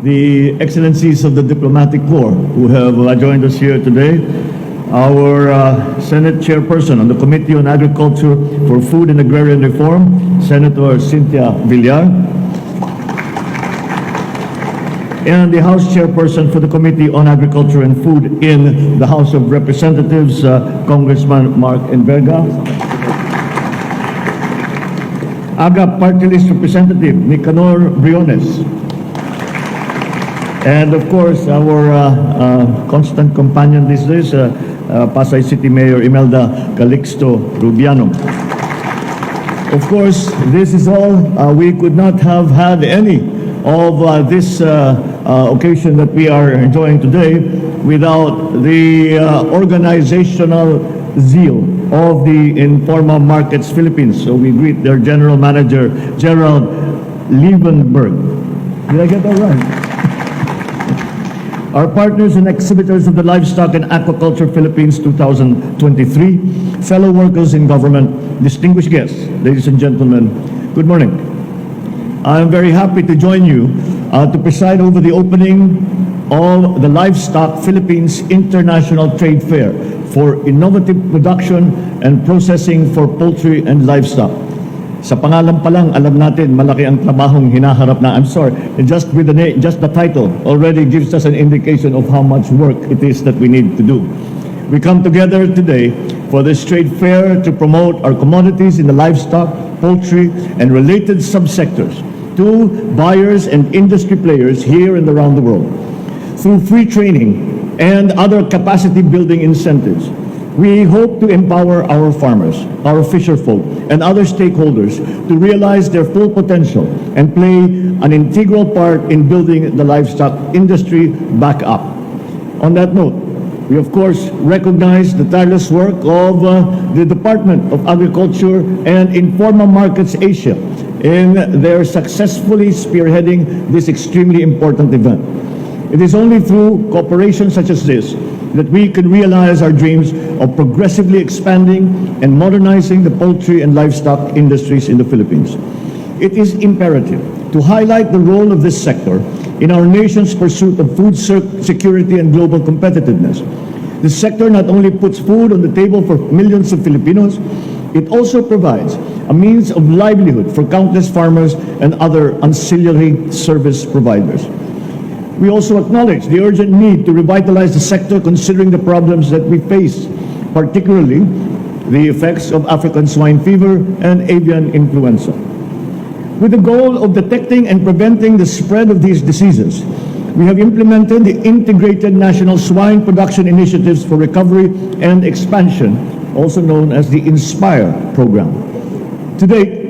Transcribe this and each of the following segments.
the excellencies of the diplomatic corps who have joined us here today, our Senate Chairperson on the Committee on Agriculture for Food and Agrarian Reform, Senator Cynthia Villar, and the House Chairperson for the Committee on Agriculture and Food in the House of Representatives, Congressman Mark Enverga, AGA Party List Representative Nicanor Briones, and of course our constant companion these days, Pasay City Mayor Imelda Calixto Rubiano. Of course, this is all, we could not have had any of this occasion that we are enjoying today without the organizational zeal of the Informal Markets Philippines. So we greet their General Manager, Gerald Liebenberg. Did I get that right? Our partners and exhibitors of the Livestock and Aquaculture Philippines 2023, fellow workers in government, distinguished guests, ladies and gentlemen, good morning. I am very happy to join you to preside over the opening of the Livestock Philippines International Trade Fair for innovative production and processing for poultry and livestock. Sa pangalan pa lang, alam natin malaki ang trabahong hinaharap na. I'm sorry, just with the name, just the title already gives us an indication of how much work it is that we need to do. We come together today for this trade fair to promote our commodities in the livestock, poultry, and related subsectors to buyers and industry players here and around the world. Through free training and other capacity building incentives, we hope to empower our farmers, our fisherfolk, and other stakeholders to realize their full potential and play an integral part in building the livestock industry back up. On that note, we of course recognize the tireless work of the Department of Agriculture and Informal Markets Asia in their successfully spearheading this extremely important event. It is only through cooperation such as this that we can realize our dreams of progressively expanding and modernizing the poultry and livestock industries in the Philippines. It is imperative to highlight the role of this sector in our nation's pursuit of food security and global competitiveness. This sector not only puts food on the table for millions of Filipinos, it also provides a means of livelihood for countless farmers and other ancillary service providers. We also acknowledge the urgent need to revitalize the sector considering the problems that we face, particularly the effects of African swine fever and avian influenza. With the goal of detecting and preventing the spread of these diseases, we have implemented the Integrated National Swine Production Initiatives for Recovery and Expansion, also known as the INSPIRE program. To date,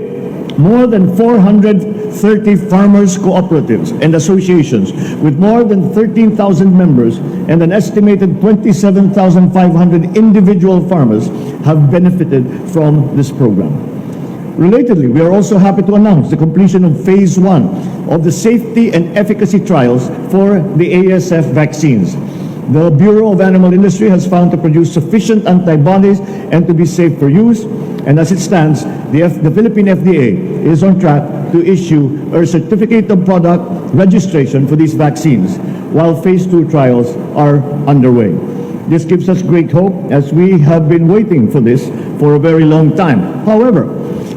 more than 430 farmers' cooperatives and associations with more than 13,000 members and an estimated 27,500 individual farmers have benefited from this program. Relatedly, we are also happy to announce the completion of Phase 1 of the safety and efficacy trials for the ASF vaccines. The Bureau of Animal Industry has found to produce sufficient antibodies and to be safe for use, and as it stands, the Philippine FDA is on track to issue a certificate of product registration for these vaccines, while Phase 2 trials are underway. This gives us great hope as we have been waiting for this for a very long time. However,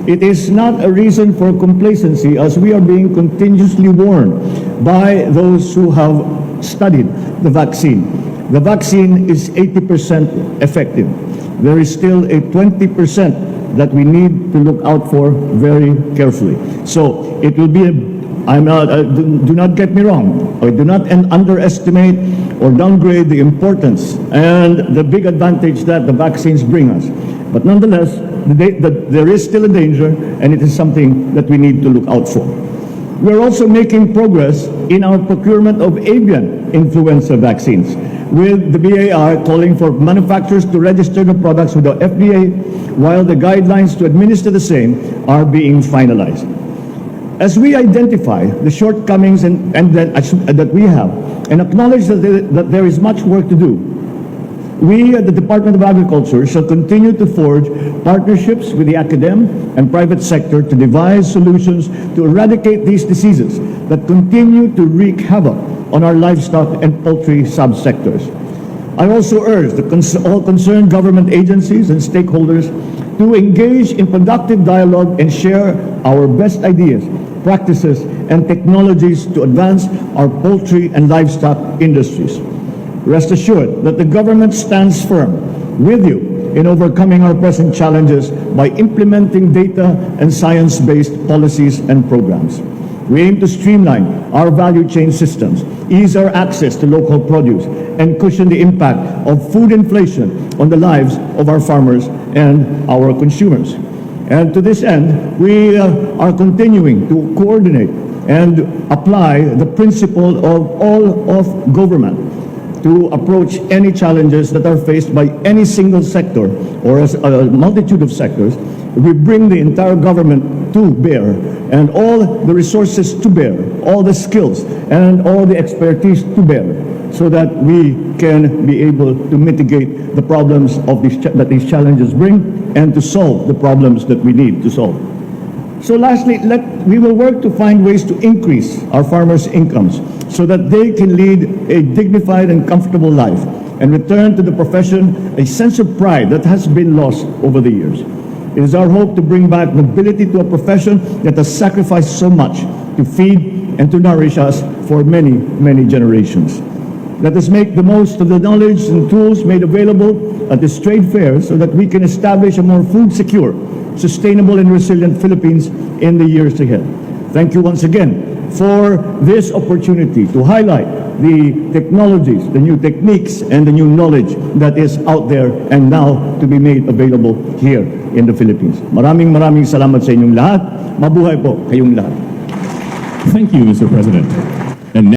it is not a reason for complacency as we are being continuously warned by those who have studied the vaccine. The vaccine is 80% effective. There is still a 20% that we need to look out for very carefully. So it will be, do not get me wrong, or do not underestimate or downgrade the importance and the big advantage that the vaccines bring us. But nonetheless, there is still a danger, and it is something that we need to look out for. We're also making progress in our procurement of avian influenza vaccines, with the BAR calling for manufacturers to register the products with the FDA, while the guidelines to administer the same are being finalized. As we identify the shortcomings that we have and acknowledge that there is much work to do, we at the Department of Agriculture shall continue to forge partnerships with the academic and private sector to devise solutions to eradicate these diseases that continue to wreak havoc on our livestock and poultry subsectors. I also urge all concerned government agencies and stakeholders to engage in productive dialogue and share our best ideas, practices, and technologies to advance our poultry and livestock industries. Rest assured that the government stands firm with you in overcoming our present challenges by implementing data and science-based policies and programs. We aim to streamline our value chain systems, ease our access to local produce, and cushion the impact of food inflation on the lives of our farmers and our consumers. And to this end, we are continuing to coordinate and apply the principle of all of government to approach any challenges that are faced by any single sector or as a multitude of sectors. We bring the entire government to bear and all the resources to bear, all the skills and all the expertise to bear, so that we can be able to mitigate the problems of that these challenges bring and to solve the problems that we need to solve. So lastly, we will work to find ways to increase our farmers' incomes so that they can lead a dignified and comfortable life and return to the profession a sense of pride that has been lost over the years. It is our hope to bring back nobility to a profession that has sacrificed so much to feed and to nourish us for many, many generations. Let us make the most of the knowledge and tools made available at this trade fair so that we can establish a more food secure, sustainable and resilient Philippines in the years ahead. Thank you once again for this opportunity to highlight the technologies, the new techniques, and the new knowledge that is out there and now to be made available here in the Philippines. Maraming salamat sa inyong lahat. Mabuhay po kayong lahat. Thank you, Mr. President.